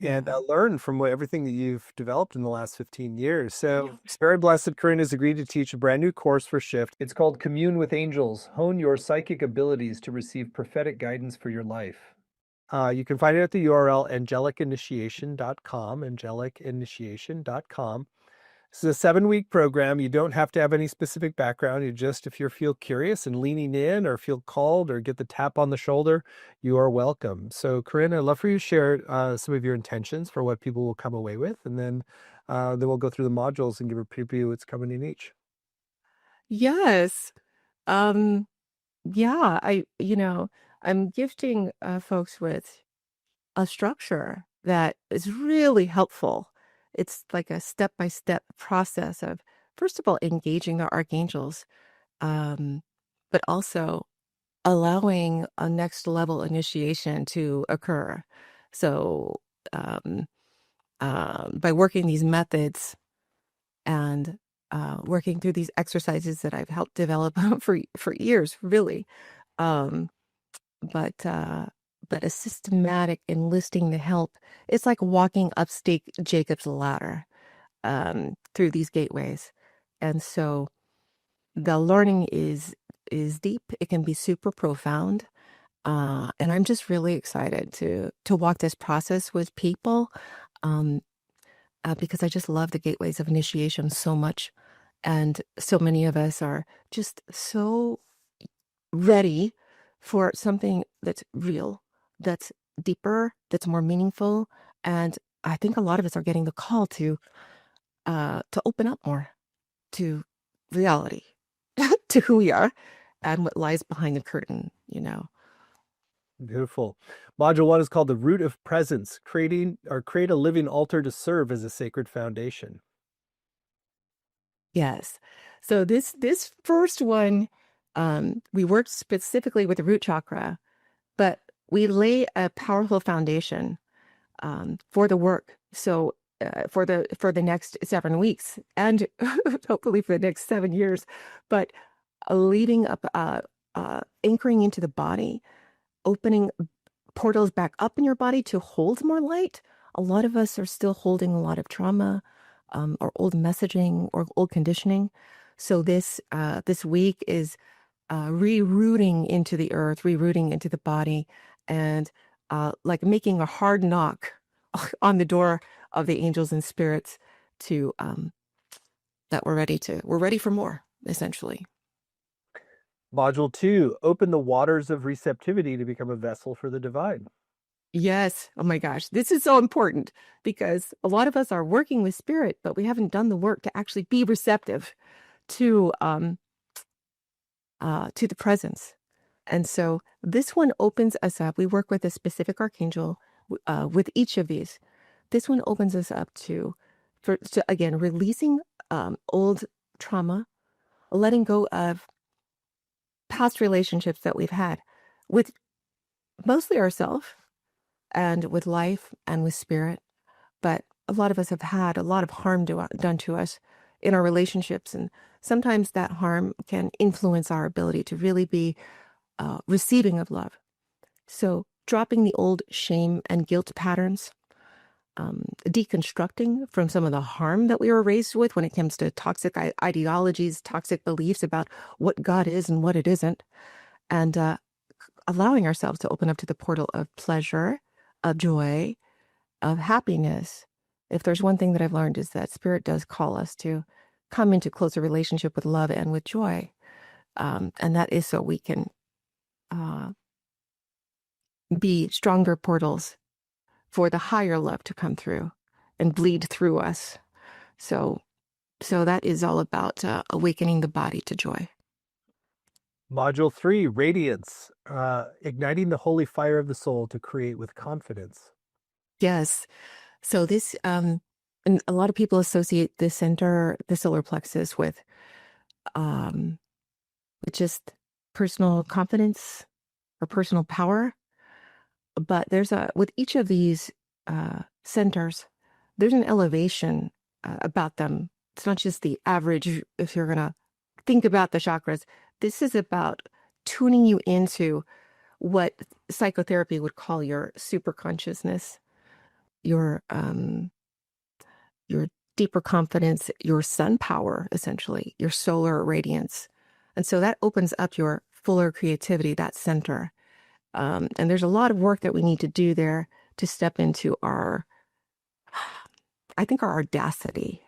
and learn from everything that you've developed in the last 15 years. So, very blessed, Corinne has agreed to teach a brand new course for Shift. It's called Commune with Angels, Hone Your Psychic Abilities to Receive Prophetic Guidance for Your Life. You can find it at the URL angelicinitiation.com, angelicinitiation.com. This is a 7-week program. You don't have to have any specific background. If you feel curious and leaning in or feel called or get the tap on the shoulder, you are welcome. So, Corinne, I'd love for you to share some of your intentions for what people will come away with, and then we'll go through the modules and give a preview what's coming in each. Yes. Yeah, I'm gifting folks with a structure that is really helpful. It's like a step-by-step process of, first of all, engaging the archangels, but also allowing a next level initiation to occur. So, by working these methods and working through these exercises that I've helped develop for years, really, um, but a systematic enlisting the help. It's like walking up Jacob's ladder through these gateways, and so the learning is deep. It can be super profound, and I'm just really excited to walk this process with people, um, because I just love the gateways of initiation so much, and so many of us are just so ready for something that's real, that's deeper, that's more meaningful. And I think a lot of us are getting the call to open up more to reality, to who we are and what lies behind the curtain, Beautiful. Module 1 is called The Root of Presence, create a living altar to serve as a sacred foundation. Yes. So this first one, we worked specifically with the root chakra, but we lay a powerful foundation for the work. So for the next 7 weeks, and hopefully for the next 7 years, but leading up, anchoring into the body, opening portals back up in your body to hold more light. A lot of us are still holding a lot of trauma, or old messaging or old conditioning. So this week is rerouting into the earth, rerouting into the body, and like making a hard knock on the door of the angels and spirits to that we're ready for more, essentially. Module 2, open the waters of receptivity to become a vessel for the divine. Yes. Oh my gosh. This is so important because a lot of us are working with spirit, but we haven't done the work to actually be receptive to the presence. And so this one opens us up. We work with a specific archangel with each of these. This one opens us up to again, releasing old trauma, letting go of past relationships that we've had with mostly ourselves and with life and with spirit. But a lot of us have had a lot of harm done to us in our relationships. And sometimes that harm can influence our ability to really be receiving of love. So dropping the old shame and guilt patterns, deconstructing from some of the harm that we were raised with when it comes to toxic ideologies, toxic beliefs about what God is and what it isn't, and allowing ourselves to open up to the portal of pleasure, of joy, of happiness. If there's one thing that I've learned is that spirit does call us to come into closer relationship with love and with joy. And that is so we can be stronger portals for the higher love to come through and bleed through us. So that is all about awakening the body to joy. Module 3, Radiance, igniting the holy fire of the soul to create with confidence. Yes. So this, and a lot of people associate the center, the solar plexus, with just personal confidence or personal power. But with each of these centers, there's an elevation about them. It's not just the average, if you're going to think about the chakras. This is about tuning you into what psychotherapy would call your super consciousness, your deeper confidence, your sun power, essentially, your solar radiance. And so that opens up your fuller creativity, that center. And there's a lot of work that we need to do there to step into our audacity,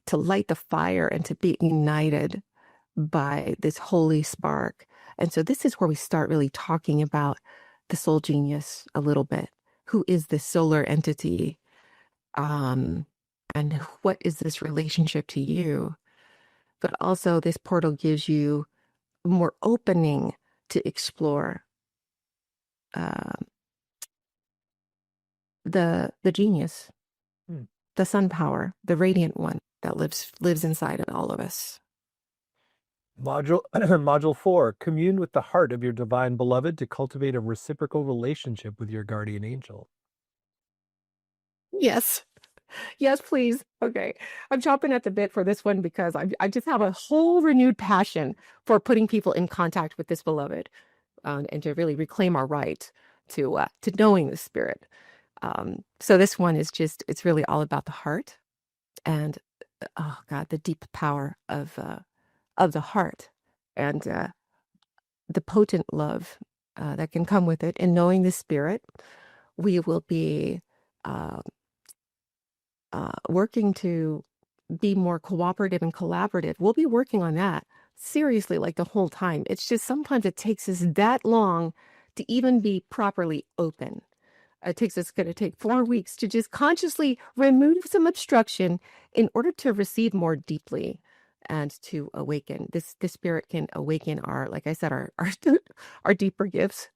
to light the fire and to be ignited by this holy spark. And so this is where we start really talking about the soul genius a little bit. Who is this solar entity? And what is this relationship to you? But also this portal gives you more opening to explore the genius, the sun power, the radiant one that lives inside of all of us. Module 4, commune with the heart of your divine beloved to cultivate a reciprocal relationship with your guardian angel. Yes. Yes, please. Okay. I'm chomping at the bit for this one because I just have a whole renewed passion for putting people in contact with this beloved, and to really reclaim our right to knowing the spirit. So this one is it's really all about the heart and, oh God, the deep power of the heart and the potent love that can come with it. And knowing the spirit, we will be working to be more cooperative and collaborative. We'll be working on that seriously, like the whole time. It's just sometimes it takes us that long to even be properly open. It's going to take 4 weeks to just consciously remove some obstruction in order to receive more deeply and to awaken. This spirit can awaken like I said, our deeper gifts,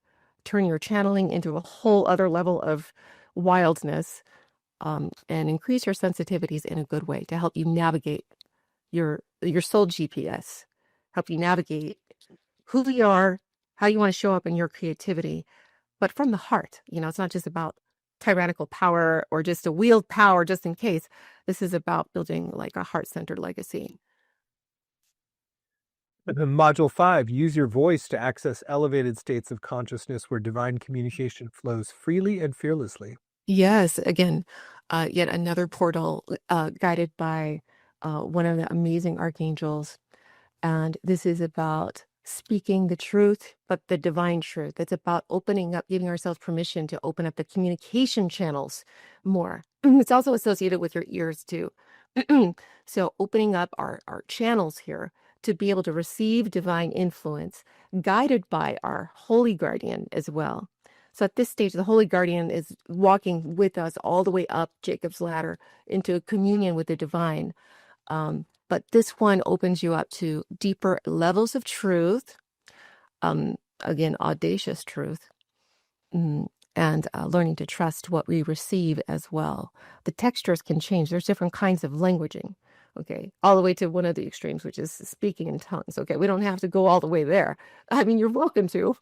turn your channeling into a whole other level of wildness, and increase your sensitivities in a good way to help you navigate your soul GPS, help you navigate who we are, how you want to show up in your creativity, but from the heart. It's not just about tyrannical power or just a wield power just in case. This is about building like a heart-centered legacy. Module 5, use your voice to access elevated states of consciousness where divine communication flows freely and fearlessly. Yes, again, yet another portal guided by one of the amazing archangels. And this is about speaking the truth, but the divine truth. It's about opening up, giving ourselves permission to open up the communication channels more. It's also associated with your ears too. So opening up our channels here to be able to receive divine influence, guided by our holy guardian as well. So at this stage, the holy guardian is walking with us all the way up Jacob's ladder into communion with the divine. But this one opens you up to deeper levels of truth, again, audacious truth, and learning to trust what we receive as well. The textures can change. There's different kinds of languaging, okay, all the way to one of the extremes, which is speaking in tongues. Okay, we don't have to go all the way there. I mean, you're welcome to.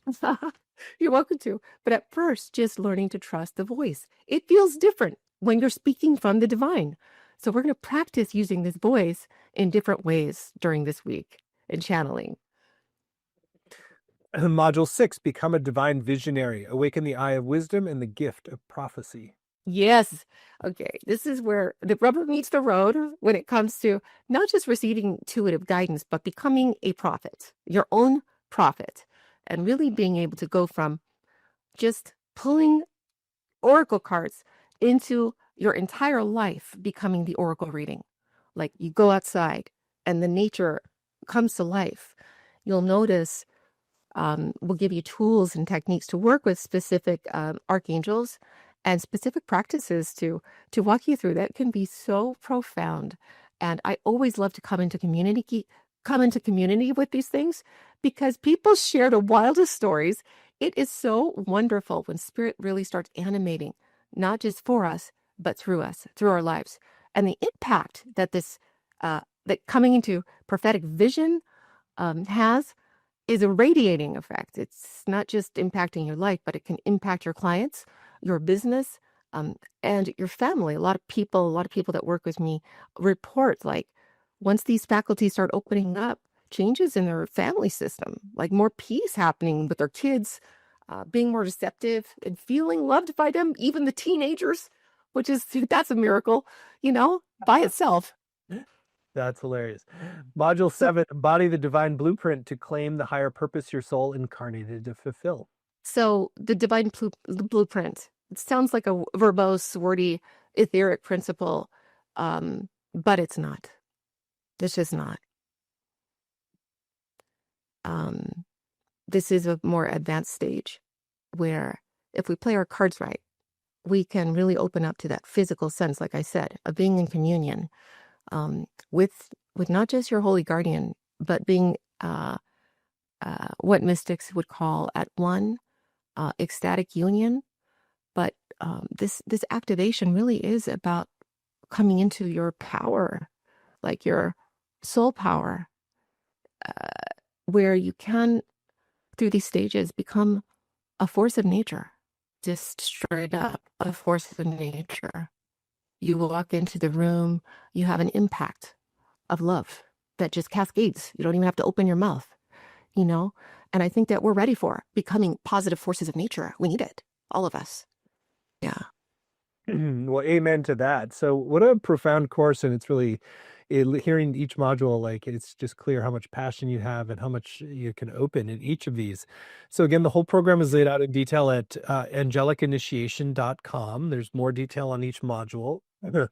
You're welcome to. But at first, just learning to trust the voice. It feels different when you're speaking from the divine. So we're going to practice using this voice in different ways during this week in channeling. Module 6, become a divine visionary, awaken the eye of wisdom and the gift of prophecy. Yes. Okay. This is where the rubber meets the road when it comes to not just receiving intuitive guidance, but becoming a prophet, your own prophet, and really being able to go from just pulling oracle cards into your entire life becoming the oracle reading. Like you go outside and the nature comes to life. You'll notice we'll give you tools and techniques to work with specific archangels and specific practices to walk you through that can be so profound. And I always love to come into community with these things because people share the wildest stories. It is so wonderful when spirit really starts animating, not just for us, but through us, through our lives. And the impact that that coming into prophetic vision has is a radiating effect. It's not just impacting your life, but it can impact your clients, your business, and your family. A lot of people that work with me report like once these faculties start opening up, changes in their family system, like more peace happening with their kids, being more receptive and feeling loved by them, even the teenagers, that's a miracle, by itself. That's hilarious. Module So 7, embody the divine blueprint to claim the higher purpose your soul incarnated to fulfill. So the blueprint, it sounds like a verbose, wordy, etheric principle, but it's not. It's just not. This is a more advanced stage where if we play our cards right, we can really open up to that physical sense, like I said, of being in communion with not just your holy guardian, but being what mystics would call at one ecstatic union. But this activation really is about coming into your power, like your soul power, where you can, through these stages, become a force of nature, just straight up a force of nature. You walk into the room, you have an impact of love that just cascades. You don't even have to open your mouth, you know? And I think that we're ready for becoming positive forces of nature. We need it, all of us. Yeah. Well, amen to that. So, what a profound course, and it's really hearing each module, like it's just clear how much passion you have and how much you can open in each of these. So, again, the whole program is laid out in detail at angelicinitiation.com. There's more detail on each module. Yes.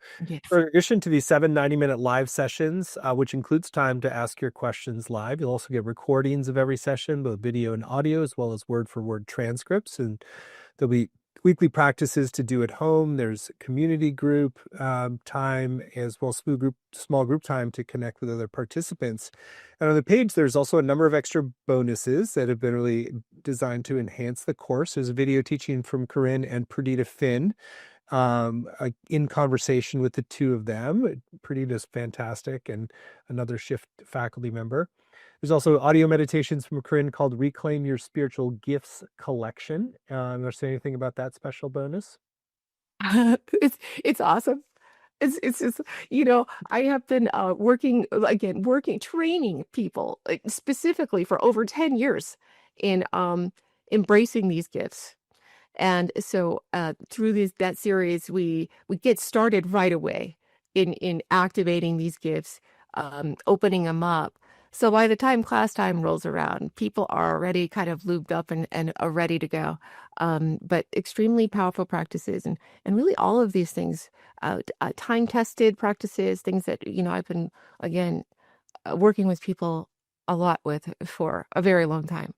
For addition to these 7 90-minute live sessions, which includes time to ask your questions live, you'll also get recordings of every session, both video and audio, as well as word-for-word transcripts. And there'll be weekly practices to do at home. There's community group time, as well as small group time to connect with other participants. And on the page, there's also a number of extra bonuses that have been really designed to enhance the course. There's a video teaching from Corinne and Perdita Finn, in conversation with the two of them. Perdita's fantastic, and another shift faculty member. There's also audio meditations from Corinne called Reclaim Your Spiritual Gifts Collection. You want to say anything about that special bonus? It's awesome. It's just, I have been training people like, specifically for over 10 years in embracing these gifts. And so through that series, we get started right away in activating these gifts, opening them up. So by the time class time rolls around, people are already kind of lubed up and are ready to go. But extremely powerful practices and really all of these things, time-tested practices, things that, I've been, again, working with people a lot with for a very long time.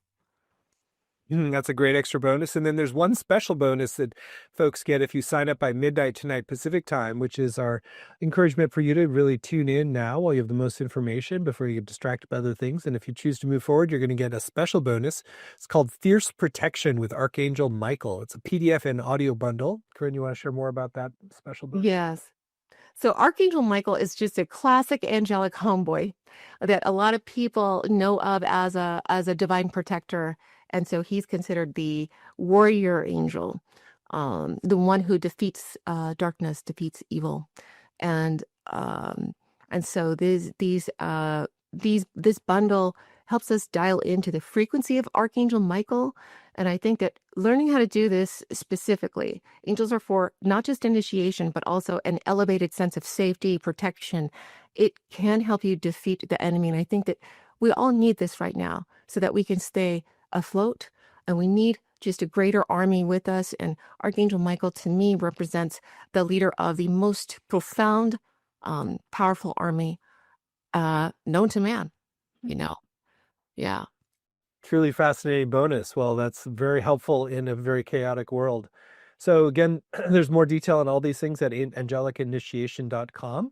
That's a great extra bonus. And then there's one special bonus that folks get if you sign up by midnight tonight Pacific time, which is our encouragement for you to really tune in now while you have the most information before you get distracted by other things. And if you choose to move forward, you're going to get a special bonus. It's called Fierce Protection with Archangel Michael. It's a PDF and audio bundle. Corinne, you want to share more about that special bonus? Yes. So Archangel Michael is just a classic angelic homeboy that a lot of people know of as a divine protector. And so he's considered the warrior angel, the one who defeats darkness, defeats evil. And so this bundle helps us dial into the frequency of Archangel Michael. And I think that learning how to do this specifically, angels are for not just initiation, but also an elevated sense of safety, protection. It can help you defeat the enemy. And I think that we all need this right now so that we can stay afloat. And we need just a greater army with us. And Archangel Michael, to me, represents the leader of the most profound, powerful army known to man, you know. Yeah. Truly fascinating bonus. Well, that's very helpful in a very chaotic world. So again, there's more detail on all these things at angelicinitiation.com.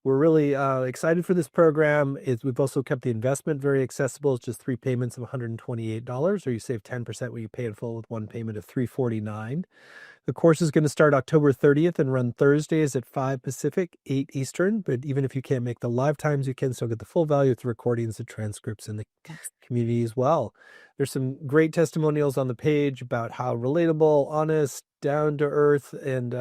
We're really excited for this program. We've also kept the investment very accessible. It's just 3 payments of $128, or you save 10% when you pay in full with 1 payment of $349. The course is going to start October 30th and run Thursdays at 5 Pacific, 8 Eastern. But even if you can't make the live times, you can still get the full value with the recordings, the transcripts, and the community as well. There's some great testimonials on the page about how relatable, honest, down to earth, and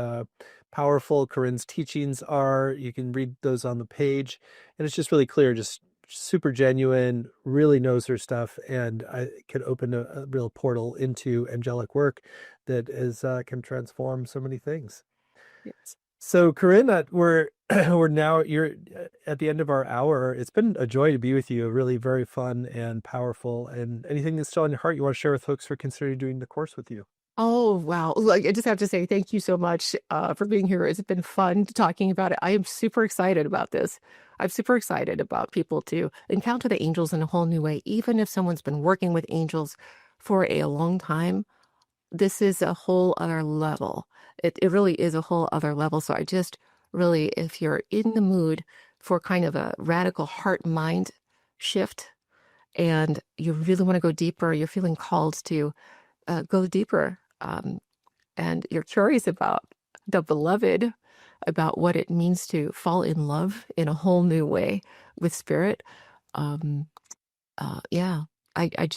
powerful Corin's teachings are. You can read those on the page, and it's just really clear, just super genuine, really knows her stuff, and I could open a real portal into angelic work that can transform so many things. Yes. So Corin, we're you're at the end of our hour. It's been a joy to be with you, really very fun and powerful. And anything that's still on your heart you want to share with folks for considering doing the course with you? Oh, wow. Like, I just have to say thank you so much for being here. It's been fun talking about it. I am super excited about this. I'm super excited about people to encounter the angels in a whole new way. Even if someone's been working with angels for a long time, this is a whole other level. It really is a whole other level. So I just really, if you're in the mood for kind of a radical heart-mind shift and you really want to go deeper, you're feeling called to go deeper, and you're curious about the beloved, about what it means to fall in love in a whole new way with spirit. Yeah, I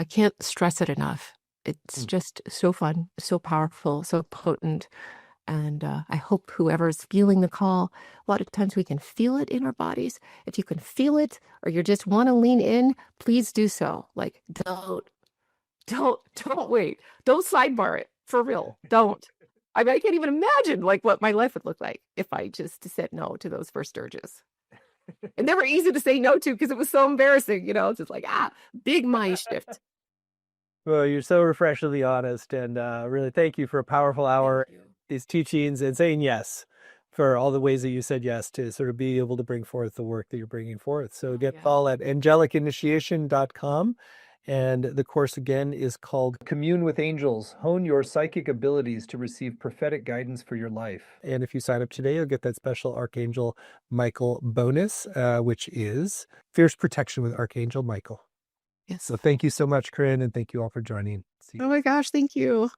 can't stress it enough. It's just so fun, so powerful, so potent. And I hope whoever's feeling the call, a lot of times we can feel it in our bodies. If you can feel it or you just want to lean in, please do so. Like, don't wait. Don't sidebar it. For real. Don't. I mean, I can't even imagine like what my life would look like if I just said no to those first urges. And they were easy to say no to because it was so embarrassing, just like, big mind shift. Well, you're so refreshingly honest, and really thank you for a powerful hour, these teachings, and saying yes for all the ways that you said yes to sort of be able to bring forth the work that you're bringing forth. So get all at angelicinitiation.com. And the course again is called Commune with Angels, Hone Your Psychic Abilities to Receive Prophetic Guidance for Your Life. And if you sign up today, you'll get that special Archangel Michael bonus, which is Fierce Protection with Archangel Michael. Yes. So thank you so much, Corin, and thank you all for joining. Oh my gosh, thank you.